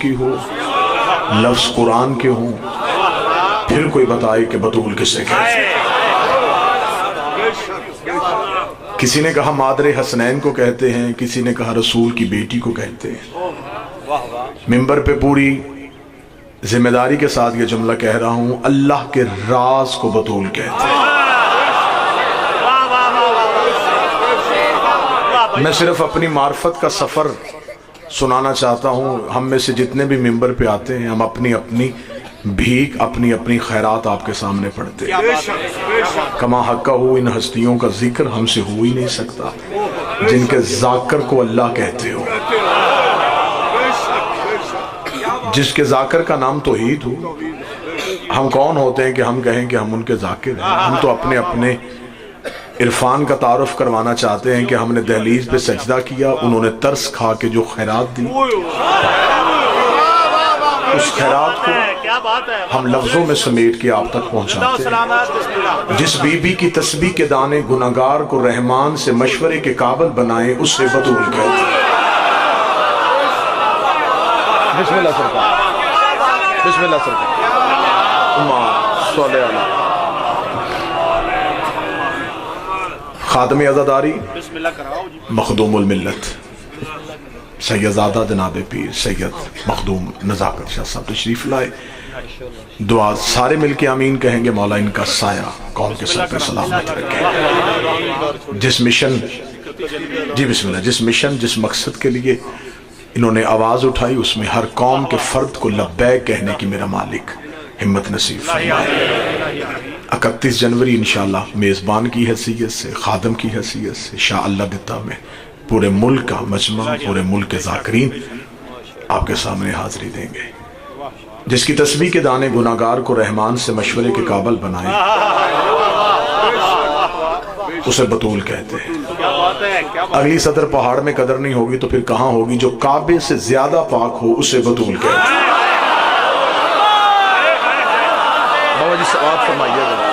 की हो, लफ्ज कुरान के हों, फिर कोई बताए कि बतूल किसे कहते हैं। किसी ने कहा मादरे हसनैन को कहते हैं, किसी ने कहा रसूल की बेटी को कहते हैं। मिंबर पे पूरी जिम्मेदारी के साथ ये जुमला कह रहा हूं, अल्लाह के राज को बतूल कहते हैं। मैं सिर्फ अपनी मार्फत का सफर सुनाना चाहता हूं। हम में से जितने भी मिंबर पे आते हैं, हम अपनी अपनी भीख, अपनी अपनी खैरात आपके सामने पढ़ते हैं। कमा हक्का हो, इन हस्तियों का जिक्र हमसे हो ही नहीं सकता जिनके जाकर को अल्लाह कहते हो, जिसके जाकर का नाम तौहीद हो। हम कौन होते हैं कि हम कहें कि हम उनके जाकिर हैं? हम तो अपने अपने इरफान का तारुफ करवाना चाहते हैं कि हमने दहलीज पे सजदा किया, उन्होंने तरस खा के जो खैरात दी, उस खैरात को हम लफ्जों में समेट के आप तक पहुंचाते हैं। जिस बीबी की तस्बीह के दाने गुनाहगार को रहमान से मशवरे के काबिल बनाए, उससे बतूल कहते हैं। बिस्मिल्लाह सरकार, बिस्मिल्लाह सरकार। खादम अज़ादारी मखदूमुल मिल्लत सैयदादा जनाब पीर सैयद मखदूम नज़ाकत शाह साहब तशरीफ लाए। दुआ सारे मिलके आमीन कहेंगे, मौला इनका साया कौम के सर पे सलामत रखे। जिस मिशन, जी बिस्मिल्लाह, जिस मिशन, जिस मकसद के लिए इन्होंने आवाज उठाई, उसमें हर कौम के फर्द को लब्बैक कहने की मेरा मालिक हिम्मत नसीब फरमाए। 31 जनवरी इंशाअल्लाह मेज़बान की हैसियत से, खादम की हैसियत से शाह अल्लाह दिता में पूरे मुल्क का मजमा, पूरे मुल्क के ज़ाकिरीन आपके सामने हाजिरी देंगे। जिसकी तस्बीह के दाने गुनाहगार को रहमान से मशवरे के काबिल बनाए, उसे बतूल कहते हैं। अगली सदर पहाड़ में कदर नहीं होगी तो फिर कहाँ होगी? जो काबे से ज्यादा पाक हो उसे बतूल कहते हैं। बाबा जी सवाब फरमाइएगा।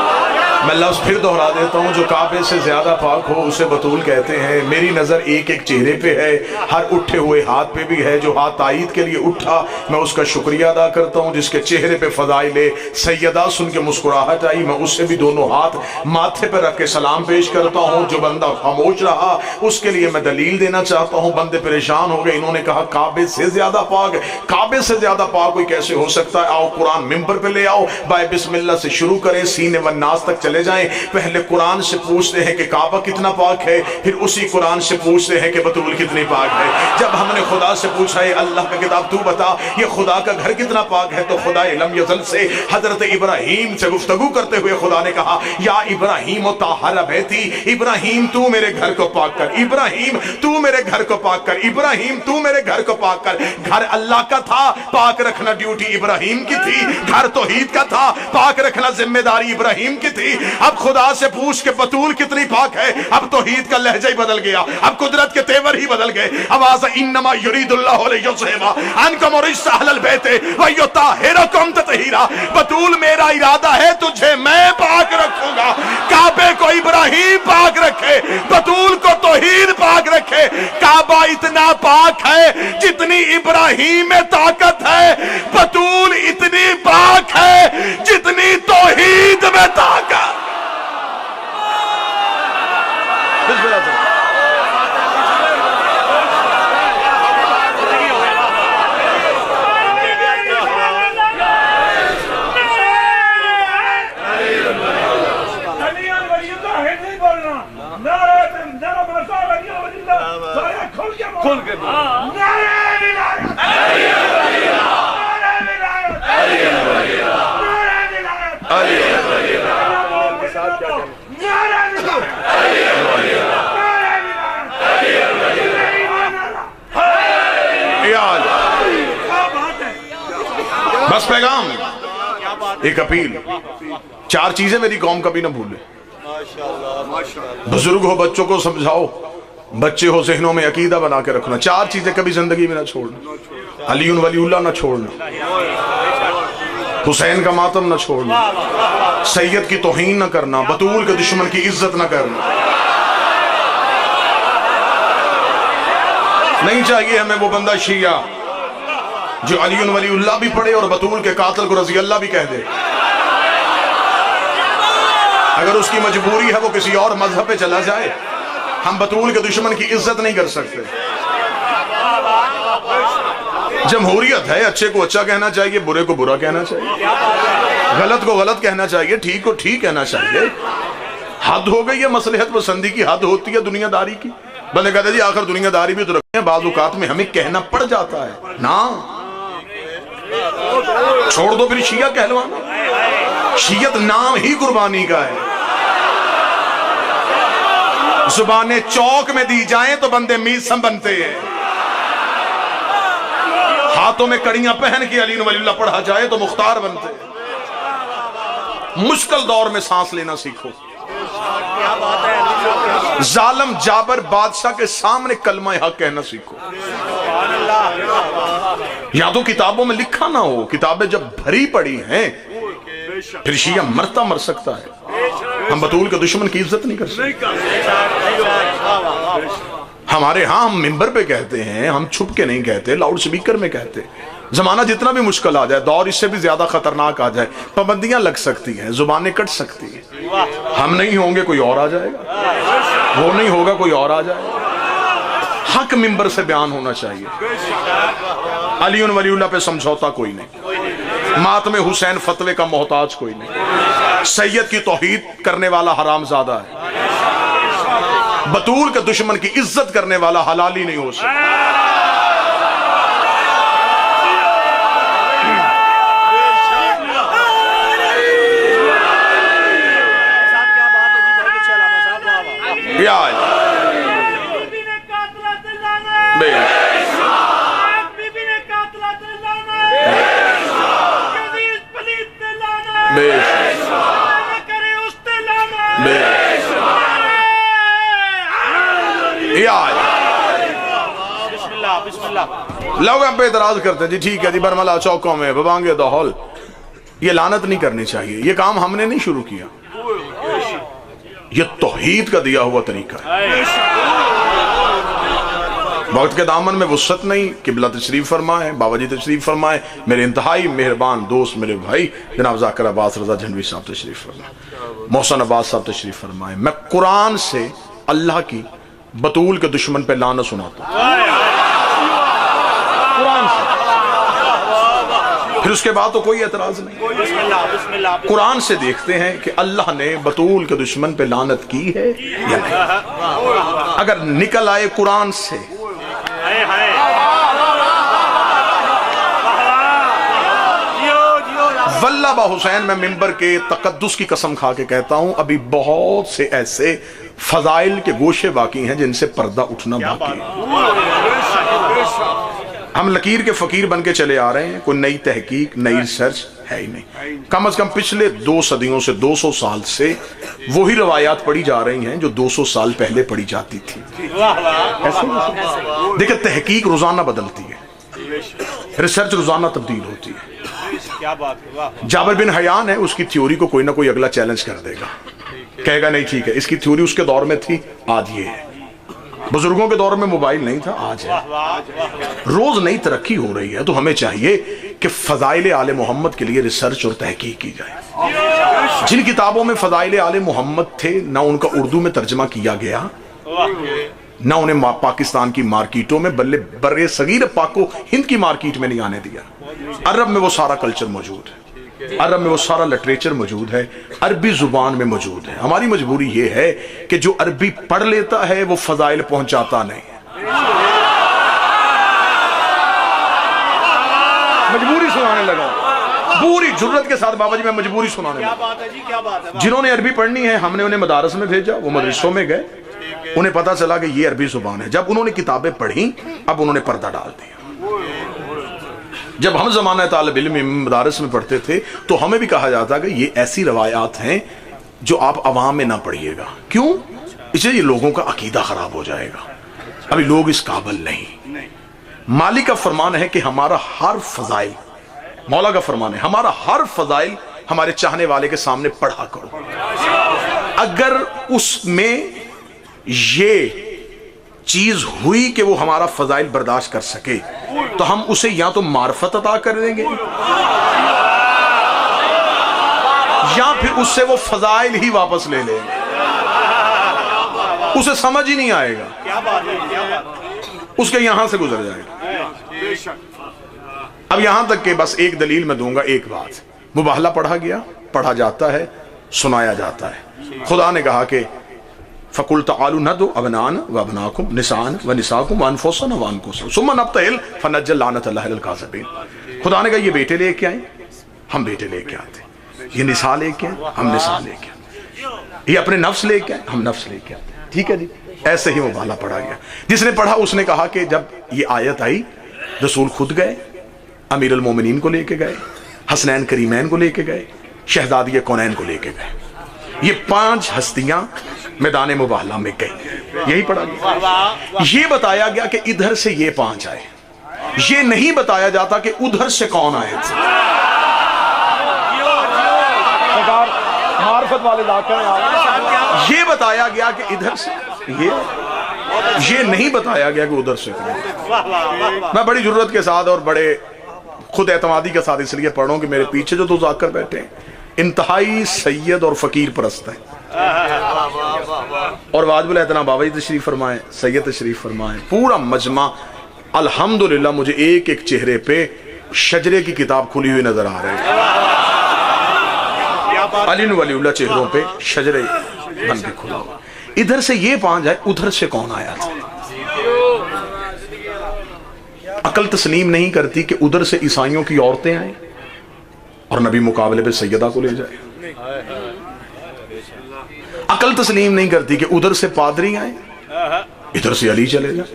मैं लफ्ज फिर दोहरा देता हूँ, जो काबे से ज्यादा पाक हो उसे बतूल कहते हैं। मेरी नजर एक एक चेहरे पे है, हर उठे हुए हाथ पे भी है। जो हाथ ताईद के लिए उठा, मैं उसका शुक्रिया अदा करता हूँ। जिसके चेहरे पे फदाइले सैयदा सुन के मुस्कुराहट आई, मैं उससे भी दोनों हाथ माथे पे रख के सलाम पेश करता हूँ। जो बंदा खामोश रहा, उसके लिए मैं दलील देना चाहता हूँ। बंदे परेशान हो गए, इन्होंने कहा काबे से ज्यादा पाक, काबे से ज्यादा पाक कोई कैसे हो सकता है? आओ कुरान मिंबर पे ले आओ, बाय बिस्मिल्लाह से शुरू करें, सीने व नास तक चले जाएं। पहले कुरान से पूछते हैं कि काबा कितना पाक है, फिर उसी कुरान से पूछते हैं कि बतूल कितनी पाक है। जब हमने खुदा से पूछा है अल्लाह का किताब तू बता ये खुदा का घर कितना पाक है, तो खुदा लम यज़ल से हजरत इब्राहीम से गुफ्तगू करते हुए खुदा ने कहा या इब्राहीम ताहर बैती, इब्राहीम तू मेरे घर को पाक कर, इब्राहीम तू मेरे घर को पाक कर, इब्राहीम तू मेरे घर को पाक कर। घर अल्लाह का था, पाक रखना ड्यूटी इब्राहीम की थी। घर तौहीद का था, पाक रखना जिम्मेदारी इब्राहीम की थी। अब खुदा से पूछ के बतूल कितनी पाक है, अब तौहीद का लहजा ही बदल गया, अब कुदरत के तेवर ही बदल गए। आवाज इन्नमा युरीदुल्लाहु लियुज़हिबा अन्कुम रिज्सा अहलल बैति व युताहिरकुम तत्हीरा। बतूल मेरा इरादा है तुझे मैं पाक रखूंगा। काबे को इब्राहीम पाक रखे, बतूल को तौहीद पाक रखे। काबा इतना पाक है जितनी इब्राहीम में ताकत है, बतूल इतनी पाक है जितनी तौहीद में ताकत। बस पैगाम, एक अपील, 4 चीजें मेरी कौम कभी ना भूले। बुजुर्ग हो बच्चों को समझाओ, बच्चे हो ज़हनों में अकीदा बना के रखना। 4 चीजें कभी जिंदगी में ना छोड़ना। अलीउन वलीउल्लाह ना छोड़ना, हुसैन का मातम ना छोड़ना, सैयद की तौहीन ना करना, बतूल के दुश्मन की इज्जत ना करना। नहीं चाहिए हमें वो बंदा शिया जो अली वलीउल्लाह भी पढ़े और बतूल के कातिल को रजी अल्लाह भी कह दे, अगर उसकी मजबूरी है वो किसी और मजहब पे चला जाए, हम बतूल के दुश्मन की इज्जत नहीं कर सकते। जमहूरियत है, अच्छे को अच्छा कहना चाहिए, बुरे को बुरा कहना चाहिए, गलत को गलत कहना चाहिए, ठीक को ठीक कहना चाहिए। हद हो गई है, मसलहत पसंदी की हद होती है दुनियादारी की। बंदे कहते जी आखिर दुनियादारी भी तो रखते हैं, बाज़ औक़ात में हमें कहना पड़ जाता है ना, छोड़ दो फिर शिया कहलवाना। शियत नाम ही कुर्बानी का है। जुबानें चौक में दी जाएं तो बंदे मीसम बनते हैं, हाथों में कड़ियां पहन के अली वलीउल्लाह पढ़ा जाए तो मुख्तार बनते हैं। मुश्किल दौर में सांस लेना सीखो। जालिम जाबर बादशाह के सामने कलमा हक कहना सीखो। या तो किताबों में लिखा ना हो, किताबें जब भरी पड़ी हैं फिर शिया मरता मर सकता है। हम बतूल के दुश्मन की इज्जत नहीं कर सकते। हमारे यहां हम मिंबर पे कहते हैं, हम छुप के नहीं कहते, लाउड स्पीकर में कहते। जमाना जितना भी मुश्किल आ जाए, दौर इससे भी ज्यादा खतरनाक आ जाए, पाबंदियां लग सकती हैं, जुबानें कट सकती हैं। हम नहीं होंगे कोई और आ जाएगा, वो नहीं होगा कोई और आ जाएगा। हक मिंबर से बयान होना चाहिए। अली वलीउल्लाह पे समझौता कोई नहीं, मातमे हुसैन फतवे का मोहताज कोई नहीं, सैयद की तौहीद करने वाला हरामजादा है, बतूल के दुश्मन की इज्जत करने वाला हलाली नहीं हो सकता। लोग आप पे एतराज करते हैं जी, ठीक है जी, बरमला चौकों में बबांगे दौहल, ये लानत नहीं करनी चाहिए। ये काम हमने नहीं शुरू किया, ये तौहीद का दिया हुआ तरीका है। वक्त के दामन में वुसअत नहीं, किबला तशरीफ फरमाए, बाबा जी तशरीफ फरमाए, मेरे इंतहाई मेहरबान दोस्त मेरे भाई जनाब जाकिर अब्बास रजा झंडवी साहब तशरीफ फरमाए, मोहसन अब्बास साहब तशरीफ फरमाए। मैं कुरान से अल्लाह की बतूल के दुश्मन पे लानत सुनाता हूं, कुरान से। फिर उसके बाद तो कोई एतराज नहीं। कुरान से देखते हैं कि अल्लाह ने बतूल के दुश्मन पे लानत की है या नहीं। अगर निकल आए कुरान से वल्लाह हुसैन, मैं मिंबर के तकद्दुस की कसम खा के कहता हूं, अभी बहुत से ऐसे फजाइल के गोशे बाकी हैं जिनसे पर्दा उठना बाकी है। हम लकीर के फकीर बन के चले आ रहे हैं, कोई नई तहकीक नई रिसर्च है ही नहीं। कम से कम पिछले 2 सदियों से, 200 साल से वही रवायात पढ़ी जा रही हैं जो 200 साल पहले पढ़ी जाती थी। देखिए, तहकीक रोजाना बदलती है, रिसर्च रोजाना तब्दील होती है। क्या बात है। जाबिर बिन हयान है, उसकी थ्योरी को कोई ना कोई अगला चैलेंज कर देगा, कहेगा नहीं ठीक है, इसकी थ्योरी उसके दौर में थी, आज ये है। बुजुर्गों के दौर में मोबाइल नहीं था, आज है। रोज नई तरक्की हो रही है, तो हमें चाहिए कि फजाइल आले मोहम्मद के लिए रिसर्च और तहकीक की जाए। जिन किताबों में फजाइल आले मोहम्मद थे, ना उनका उर्दू में तर्जमा किया गया, ना उन्हें पाकिस्तान की मार्केटों में, बल्ले बर्रे सगीर पाक को हिंद की मार्केट में नहीं आने दिया। अरब में वो सारा कल्चर मौजूद है, अरब में वो सारा लिटरेचर मौजूद है, अरबी जुबान में मौजूद है। हमारी मजबूरी ये है कि जो अरबी पढ़ लेता है वो फजाइल पहुंचाता नहीं। मजबूरी सुनाने लगा, पूरी जुर्रत के साथ बाबा जी, मैं मजबूरी सुनाने लगा। क्या बात है जी, क्या बात है। जिन्होंने अरबी पढ़नी है, हमने उन्हें मदारस में भेजा, वो मदरसों में गए, उन्हें पता चला कि ये अरबी जुबान है। जब उन्होंने किताबें पढ़ी, अब उन्होंने पर्दा डाल दिया। जब हम जमाना तालिब इल्म मदारस में पढ़ते थे तो हमें भी कहा जाता कि ये ऐसी रवायात हैं जो आप अवाम में ना पढ़िएगा। क्यों? इससे ये लोगों का अकीदा खराब हो जाएगा, अभी लोग इस काबिल नहीं। मालिक का फरमान है कि हमारा हर फजाइल, मौला का फरमान है, हमारा हर फजाइल हमारे चाहने वाले के सामने पढ़ा करो। अगर उसमें ये चीज हुई कि वो हमारा फजाइल बर्दाश्त कर सके, तो हम उसे या तो मार्फत अता कर देंगे या फिर उससे वो फजाइल ही वापस ले लेंगे। उसे समझ ही नहीं आएगा, क्या बात है, क्या बात उसके यहां से गुजर जाएगा। अब यहां तक के बस एक दलील मैं दूंगा, एक बात, मुबाहला पढ़ा गया, पढ़ा जाता है, सुनाया जाता है। खुदा ने कहा कि फकुल तालू न दो अबनान व अबनाकुम निसान व निसाकुम व अनफुसन व अनकुसुम सुम्मा नब्तहिल फनज्जल लानतल्लाहि अलल काज़िबीन। खुदा ने कहा ये बेटे लेके आए, हम बेटे लेके आते, ये निसा लेके आए, हम निसा लेके आते, ये अपने नफ्स लेके आए, हम नफ्स लेके आते। ठीक है जी, ऐसे ही मुबाहला पढ़ा गया। जिसने पढ़ा उसने कहा कि जब ये आयत आई, रसूल खुद गए, अमीर अल मोमिनीन को लेके गए, हसनैन करीमैन को लेके गए, शहजादी कौनैन को लेके गए, ये 5 हस्तियां मैदान मुबाहला में गई। यही पढ़ा गया। ये बताया गया कि इधर से ये 5 आए, ये नहीं बताया जाता कि उधर से कौन आए थे। मार्फत वाले ये बताया गया कि इधर से ये नहीं बताया गया कि उधर से। मैं बड़ी जरूरत के साथ और बड़े खुद एतमादी के साथ इसलिए पढ़ रहा हूं कि मेरे पीछे जो 2 जाकर बैठे हैं इंतहाई सैयद और फकीर परस्त है। और वाजिबुल एतना बाबा जी तशरीफ फरमाए, सैयद तशरीफ फरमाए, पूरा मजमा। अल्हम्दुलिल्लाह मुझे एक एक चेहरे पे शजरे की किताब खुली हुई नजर आ रही है। अलीन वलीउल्लाह चेहरों पे शजरे बन के खुला हुआ। इधर से ये 5 आए, उधर से कौन आया था? अकल तस्लीम नहीं करती कि उधर से ईसाइयों की औरतें आए और नबी मुकाबले पे सैयदा को ले जाए। अकल तस्लीम नहीं करती कि उधर से पादरी आए, इधर से अली चले जाए।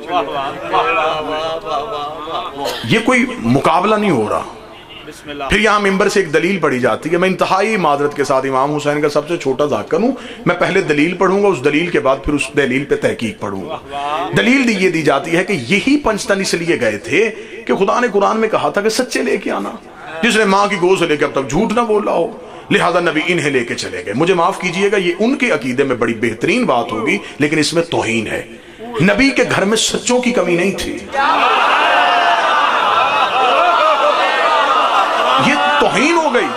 ये कोई मुकाबला नहीं हो रहा। फिर यहां मिंबर से एक दलील पढ़ी जाती है। मैं इंतहाई मादरत के साथ इमाम हुसैन का सबसे छोटा जाकर हूं, मैं पहले दलील पढ़ूंगा, उस दलील के बाद फिर उस दलील पे तहकीक पढ़ूंगा। दलील ये दी जाती है कि यही पंचतन इसलिए गए थे कि खुदा ने कुरान में कहा था कि सच्चे लेके आना। जिसने मां की गोद से लेकर अब तक झूठ ना बोला हो, लिहाजा नबी इन्हें लेके चले गए। मुझे माफ कीजिएगा, ये उनके अकीदे में बड़ी बेहतरीन बात होगी, लेकिन इसमें तौहीन है। नबी के घर में सच्चों की कमी नहीं थी, ये तौहीन हो गई।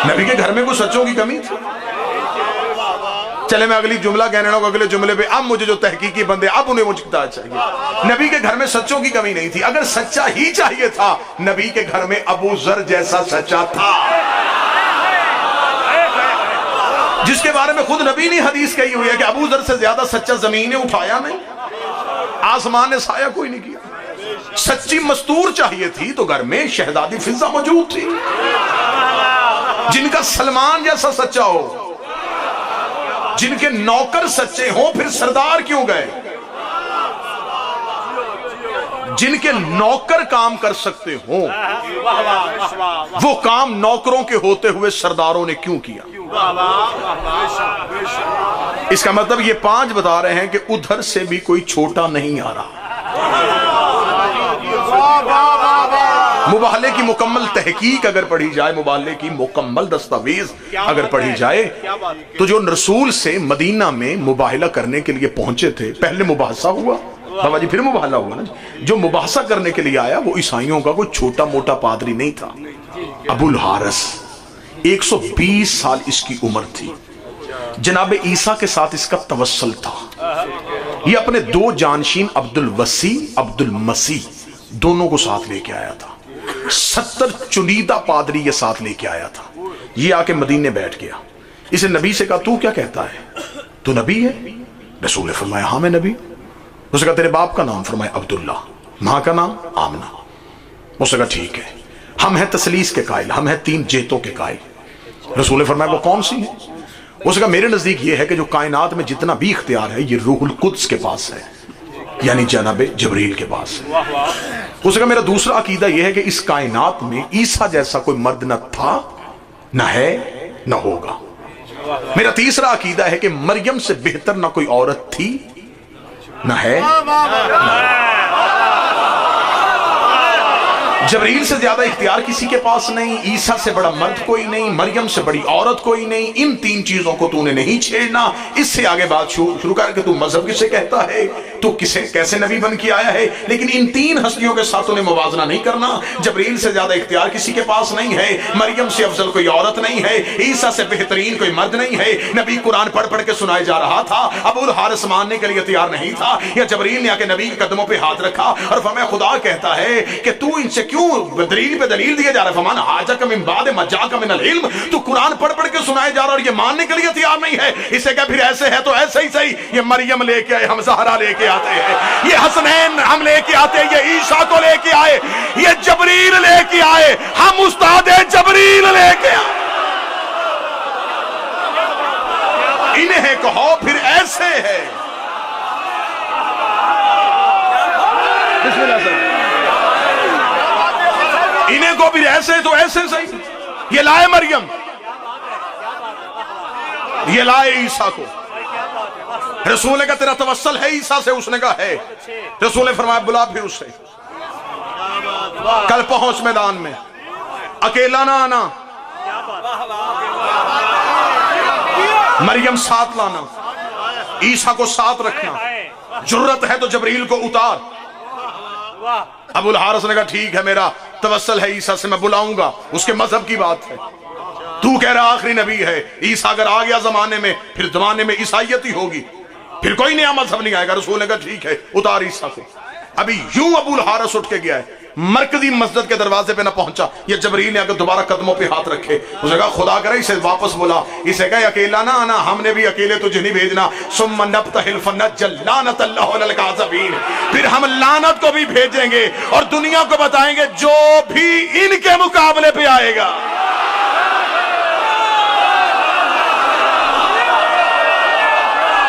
नबी के घर में कोई सच्चों की कमी थी? चले मैं अगली जुमला कहने लगा, अगले जुमले पे अब मुझे जो तहकीकी बंदे अब उन्हें मुझे चाहिए। नबी के घर में सच्चों की कमी नहीं थी। अगर सच्चा ही चाहिए था, नबी के घर में अबू जर जैसा सच्चा था, जिसके बारे में खुद नबी ने हदीस कही हुई है कि अबू जर से ज्यादा सच्चा जमीन ने उठाया नहीं, आसमान ने साया कोई नहीं किया। सच्ची मस्तूर चाहिए थी तो घर में शहजादी फिजा मौजूद थी, जिनका सलमान जैसा सच्चा हो, जिनके नौकर सच्चे हो, फिर सरदार क्यों गए? जिनके नौकर काम कर सकते हो, वो काम नौकरों के होते हुए सरदारों ने क्यों किया? इसका मतलब ये 5 बता रहे हैं कि उधर से भी कोई छोटा नहीं आ रहा। मुबाहले की मुकम्मल तहकीक अगर पढ़ी जाए, मुबाहले की मुकम्मल दस्तावेज अगर पढ़ी जाए, तो जो रसूल से मदीना में मुबाहला करने के लिए पहुंचे थे, पहले मुबाहसा हुआ बाबा जी, फिर मुबाहला हुआ ना। जो मुबाहसा करने के लिए आया वो ईसाइयों का कोई छोटा मोटा पादरी नहीं था। अबुल हारिस, 120 साल इसकी उम्र थी। जनाब ईसा के साथ इसका तवस्सुल था। ये अपने 2 जानशीन अब्दुल वसी अब्दुल मसीह दोनों को साथ लेके आया था। 70 चुनीदा पादरी ये साथ लेके आया था। ये आके मदीने बैठ गया। इसे नबी से कहा, तू क्या कहता है, तू नबी है? रसूल ने फरमाया, हाँ मैं नबी। उसने कहा, तेरे बाप का नाम? फरमाया, अब्दुल्ला। मां का नाम? आमना। उसने कहा, ठीक है, हम हैं तसलीस के कायल, हम हैं 3 जेतों के कायल। रसूल ने फरमाया, वो कौन सी है? उसने कहा, मेरे नजदीक ये है कि जो कायनात में जितना भी इख्तियार है ये रूहुल कुद्स के पास है, यानी जनाब जबरील के पास है। उसने कहा, मेरा दूसरा अकीदा यह है कि इस कायनात में ईसा जैसा कोई मर्द न था, न है, न होगा। मेरा तीसरा अकीदा है कि मरियम से बेहतर ना कोई औरत थी, न है, जबरील से ज्यादा इख्तियार किसी के पास नहीं, ईसा से बड़ा मर्द कोई नहीं, मरियम से बड़ी औरत कोई नहीं। इन तीन चीजों को तूने नहीं छेड़ना। इससे आगे बात शुरू कर कि तू मजहब किसे कहता है, तू किसे कैसे नबी बन के आया है, लेकिन इन तीन हस्तियों के साथ तूने मुवाजना नहीं करना। जबरील से ज्यादा इख्तियार किसी के पास नहीं है, मरियम से अफजल कोई औरत नहीं है, ईसा से बेहतरीन कोई मर्द नहीं है। नबी कुरान पढ़ पढ़ के सुनाए जा रहा था, अबूल हारिस मानने के लिए तैयार नहीं था। या जबरील ने आके नबी के कदमों पे हाथ रखा और फरमाया खुदा कहता है कि तू इनसे क्यों दलील पे दलील दिए जा रहा है। फमान हाजक मिन बाद मजाक मिनल इल्म, तू कुरान पढ़ पढ़ के सुनाए जा रहा और ये मानने के लिए तैयार नहीं है। इसे क्या फिर ऐसे है तो ऐसे ही सही। ये मरियम लेके आए, हम ज़हरा लेके आते हैं, ये हसनैन हम लेके आते हैं, ये ईसा को लेके आए, ये जबरील लेके आए, हम उस्ताद जबरील लेके आए। इन्हें कहो फिर ऐसे है। इन्हें को भी ऐसे तो ऐसे सही। ये लाए मरियम, ये लाए ईसा को। रसूल ने कहा तेरा तवस्सल है ईसा से, उसने कहा है। रसूल ने फरमाया बुला फिर उससे, कल पहुंच मैदान में, अकेला ना आना, मरियम साथ लाना, ईसा को साथ रखना। जुर्रत है तो जबरील को उतार। अबुल हारिस ने कहा ठीक है, मेरा तवस्सल है ईसा से, मैं बुलाऊंगा। उसके मजहब की बात है। तू कह रहा आखिरी नबी है, ईसा अगर आ गया जमाने में फिर जमाने में ईसाइयत ही होगी, फिर कोई नया मजहब नहीं आएगा। रसूल ने कहा ठीक है, उतार ईसा को। अभी यूं अबुल हारिस उठ के गया है, मरकजी मस्जिद के दरवाजे पे ना पहुंचा, ये जबरील ने आकर दोबारा कदमों पे हाथ रखे। उसने कहा खुदा करे इसे वापस बुला। इसे कहा अकेला ना आना, हमने भी अकेले तुझे नहीं भेजना। सुम्मा नब्तहिल फनज्जल लानतल्लाहु अलल काज़िबीन, फिर हम लानत को भी भेजेंगे और दुनिया को बताएंगे जो भी इनके मुकाबले पे आएगा।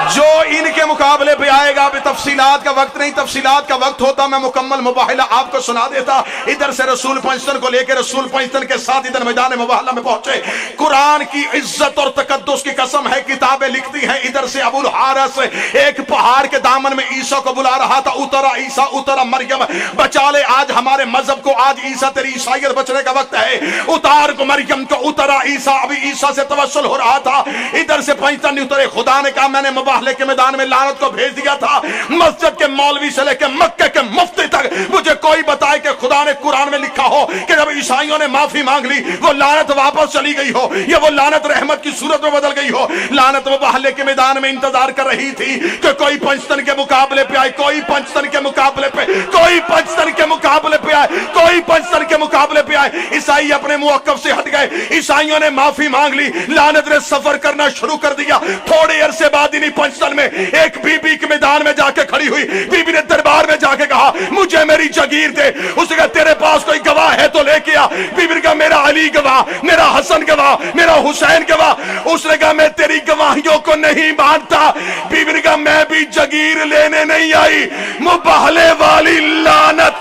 जो इनके मुकाबले पे आएगा। अभी तफसीलात का वक्त नहीं, तफसीलात का वक्त होता मैं मुकम्मल मुबाहिला आपको सुना देता। इधर से रसूल पंचतन को लेकर रसूल पंचतन के साथ इधर मैदान मुबाहिला में पहुंचे। कुरान की इज्जत और तकद्दुस की कसम है, किताबें लिखती हैं। इधर से अबुल हारिस एक पहाड़ के दामन में ईसा को बुला रहा था। उतरा ईसा, उतरा मरियम, बचा ले आज हमारे मजहब को, आज ईसा तेरी ईसाइयत बचने का वक्त है। उतार को मरियम को, उतरा ईसा। अभी ईसा से तवस्सुल हो रहा था। इधर से पंचतन उतरे। खुदा ने कहा मैंने मुबाहले के मैदान में लानत को भेज दिया था। मस्जिद के मौलवी से लेकर मक्के के मुफ्ती तक मुझे कोई बताए कि खुदा ने कुरान में लिखा हो कि जब ईसाइयों ने माफी मांग ली वो लानत वापस चली गई हो, या वो लानत रहमत की सूरत में बदल गई हो। लानत मुबाहले के मैदान में इंतजार कर रही थी कि कोई पंचतन के मुकाबले पे आए, कोई पंचतन के मुकाबले पे, कोई पंचतन के मुकाबले पे आए, कोई पंचतन के मुकाबले पे आए। ईसाई अपने मुवक्कफ से हट गए। ईसाइयों ने माफी मांग ली, लानत ने सफर करना शुरू कर दिया। थोड़े अरसे बाद इन्हीं पंचतन में एक बीबी के मैदान में जाके खड़ी हुई। बीबी ने दरबार में जाके कहा मुझे मेरी जगीर दे। उसने कहा तेरे पास कोई गवाह है तो लेके आ। बीबी ने कहा मेरा अली गवाह, मेरा हसन गवाह, मेरा हुसैन गवाह। उसने कहा मैं तेरी गवाहियों को नहीं मानता। बीबी ने कहा मैं भी जगीर लेने नहीं आई, मुबाहले वाली लानत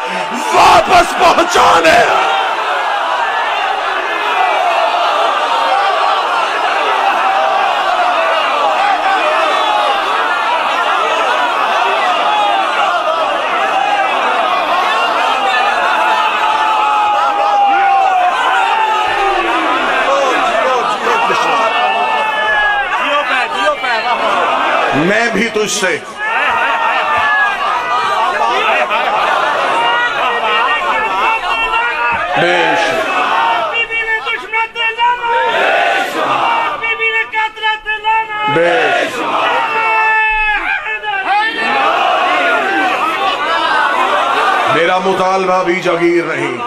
वापस पहुंचाने। मैं भी तुझसे मेरा मुतालबा भी जागीर नहीं।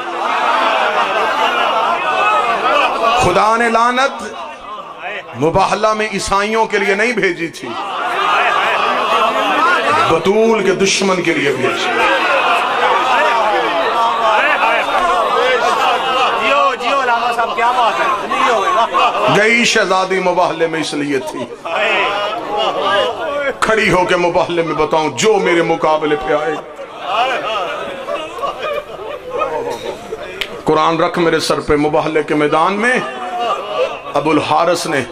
खुदा ने लानत मुबाहला में ईसाइयों के लिए नहीं भेजी थी, बतूल के दुश्मन के लिए भेजी। क्या बात है। गई शहजादी मुबाहले में इसलिए थी, खड़ी होकर मुबाहले में बताऊं जो मेरे मुकाबले पे आए। कुरान रख मेरे सर पे। मुबाहले के मैदान में अबुल हारिस ने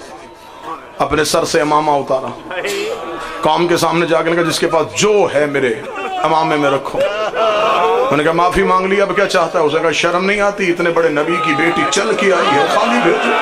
अपने सर से इमामा उतारा, कौम के सामने जाकर लगा जिसके पास जो है मेरे इमामे में रखो। उन्होंने कहा माफी मांग ली, अब क्या चाहता है? उसने कहा शर्म नहीं आती, इतने बड़े नबी की बेटी चल के आई है, खाली भेजो।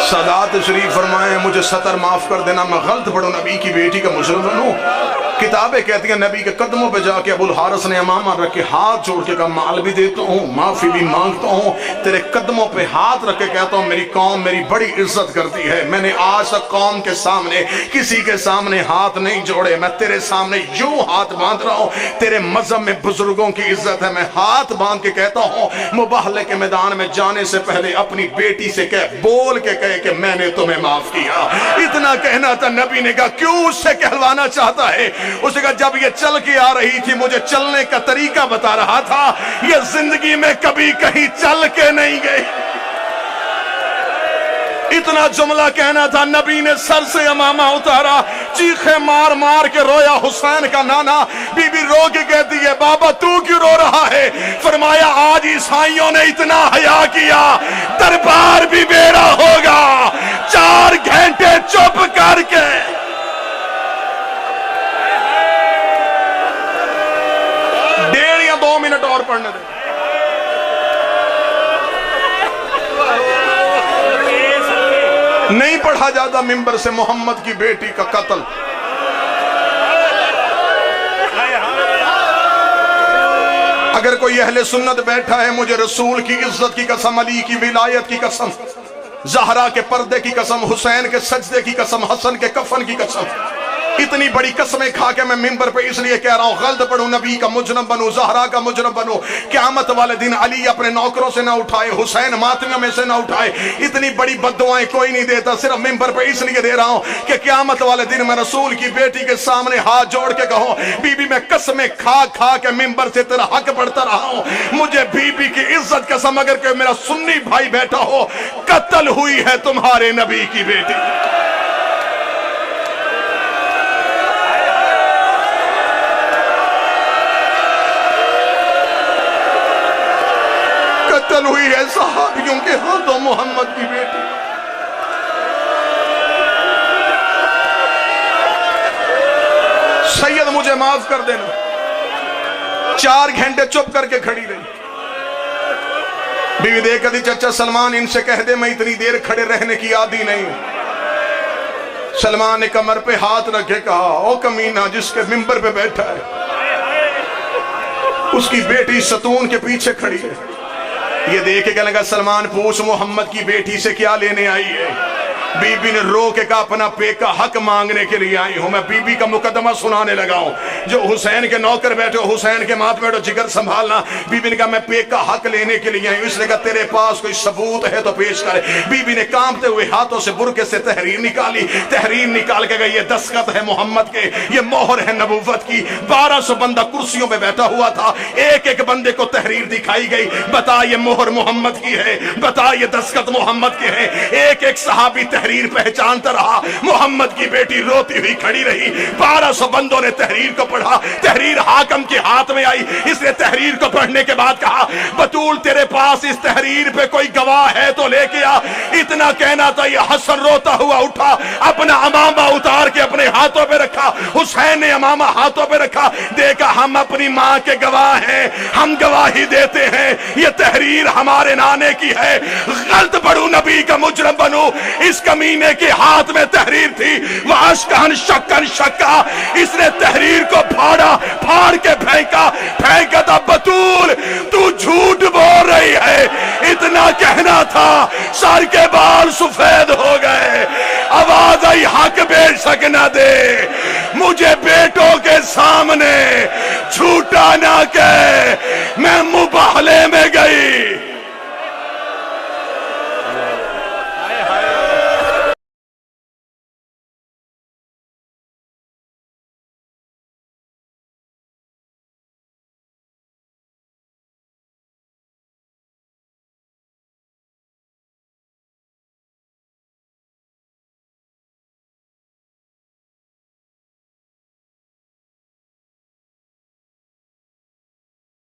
सदात शरीफ फरमाए मुझे सतर माफ कर देना, मैं गलत पढ़ू, नबी की बेटी का मुसलमान हूँ। किताबें कहती हैं नबी के कदमों पे जाके अबुल हारिस ने अमामा रख के हाथ जोड़ के कहा माल भी देता हूँ, माफी भी मांगता हूँ, तेरे कदमों पे हाथ रख के कहता हूँ मेरी कौम मेरी बड़ी इज्जत करती है। मैंने आज तक कौम के सामने किसी के सामने हाथ नहीं जोड़े, मैं तेरे सामने यूं हाथ बांध रहा हूँ। तेरे मजहब में बुजुर्गों की इज्जत है, मैं हाथ बांध के कहता हूँ मुबाहले के मैदान में जाने से पहले अपनी बेटी से कह, बोल के कहे कि मैंने तुम्हें माफ किया। इतना कहना था। नबी ने कहा क्यों उससे कहलवाना चाहता है? उसने कहा जब ये चल के आ रही थी मुझे चलने का तरीका बता रहा था, ये जिंदगी में कभी कहीं चल के नहीं गई। इतना जुमला कहना था। नबी ने सर से अमामा उतारा, चीखे मार मार के रोया। हुसैन का नाना बीबी रो के कहती है बाबा तू क्यों रो रहा है? फरमाया आज ईसाइयों ने इतना हया किया, दरबार भी मेरा होगा। 4 घंटे चुप करके 1.5 या 2 मिनट और पढ़ने दे। नहीं पढ़ा जाता मिंबर से मोहम्मद की बेटी का कत्ल। अगर कोई अहले सुन्नत बैठा है, मुझे रसूल की इज्जत की कसम, अली की विलायत की कसम, ज़हरा के पर्दे की कसम, हुसैन के सजदे की कसम, हसन के कफन की कसम, इतनी बड़ी कसमें खा के मैं मिंबर पे इसलिए कह रहा हूं गलत पढ़ूं, नबी का मुजरम बनूं, ज़हरा का मुजरम बनूं। क़यामत वाले दिन अली अपने नौकरों से ना उठाए, हुसैन मातमियों में से ना उठाए। इतनी बड़ी बद्दुआएं कोई नहीं देता, सिर्फ मिंबर पे इसलिए दे रहा हूं कि क़यामत वाले दिन मैं रसूल की बेटी के सामने हाथ जोड़ के कहूं बीबी मैं कसमें खा खा के मिंबर से तेरा हक पढ़ता रहा हूं। मुझे बीबी की इज्जत कसम, अगर कोई मेरा सुन्नी भाई बैठा हो, कत्ल हुई है तुम्हारे नबी की बेटी। कत्ल हुई है सहाबियों के हाथों मोहम्मद की बेटी। सैयद मुझे माफ कर देना। 4 घंटे चुप करके खड़ी रही। बीवी देख दी चाचा सलमान इनसे कह दे मैं इतनी देर खड़े रहने की आदी नहीं। सलमान ने कमर पे हाथ रखे कहा ओ कमीना जिसके मिंबर पे बैठा है उसकी बेटी सतून के पीछे खड़ी है। ये देख के लगा सलमान पूछ मोहम्मद की बेटी से क्या लेने आई है? बीबी ने रो के कहा अपना पेका हक मांगने के लिए आई हूं। मैं बीबी का मुकदमा सुनाने लगा हूं। जो हुसैन के नौकर बैठे हो, हुसैन के माथ बैठो, जिगर संभालना। बीबी ने कहा मैं पेका हक लेने के लिए आई हूं। इसने कहा तेरे पास कोई सबूत है तो पेश करे। बीबी ने कांपते हुए हाथों से बुरके से तहरीर निकाली। तहरीर निकाल के गई, ये दस्तखत है मोहम्मद के, ये मोहर है नबूवत की। 1200 बंदा कुर्सियों में बैठा हुआ था। एक एक बंदे को तहरीर दिखाई गई। बता ये मोहर मोहम्मद की है, बता ये दस्तखत मोहम्मद के है। एक एक सहाबी तहरीर पहचानता रहा। मोहम्मद की बेटी रोती हुई खड़ी रही। 1200 बंदों ने तहरीर को पढ़ा। तहरीर हाकम के हाथ में आई। इसने तहरीर को पढ़ने के बाद कहा बतूल तेरे पास इस तहरीर पे कोई गवाह है तो लेके आ। इतना कहना था, ये हसन रोता हुआ उठा, अपना अमामा उतार के अपने हाथों पे रखा। हुसैन ने अमामा हाथों पे रखा। देखा हम अपनी माँ के गवाह हैं, हम गवाही देते हैं, ये तहरीर हमारे नाने की है। गलत पढ़ू नबी का मुजरम बनू। इस कमीने के हाथ में तहरीर थी। वह अशकन शक्कन शक्का। इसने तहरीर को फाड़ के फेंका था। बतूल तू झूठ बोल रही है। इतना कहना था, सर के बाल सफेद हो गए। आवाज आई हक बेशक न दे, मुझे बेटों के सामने झूठा ना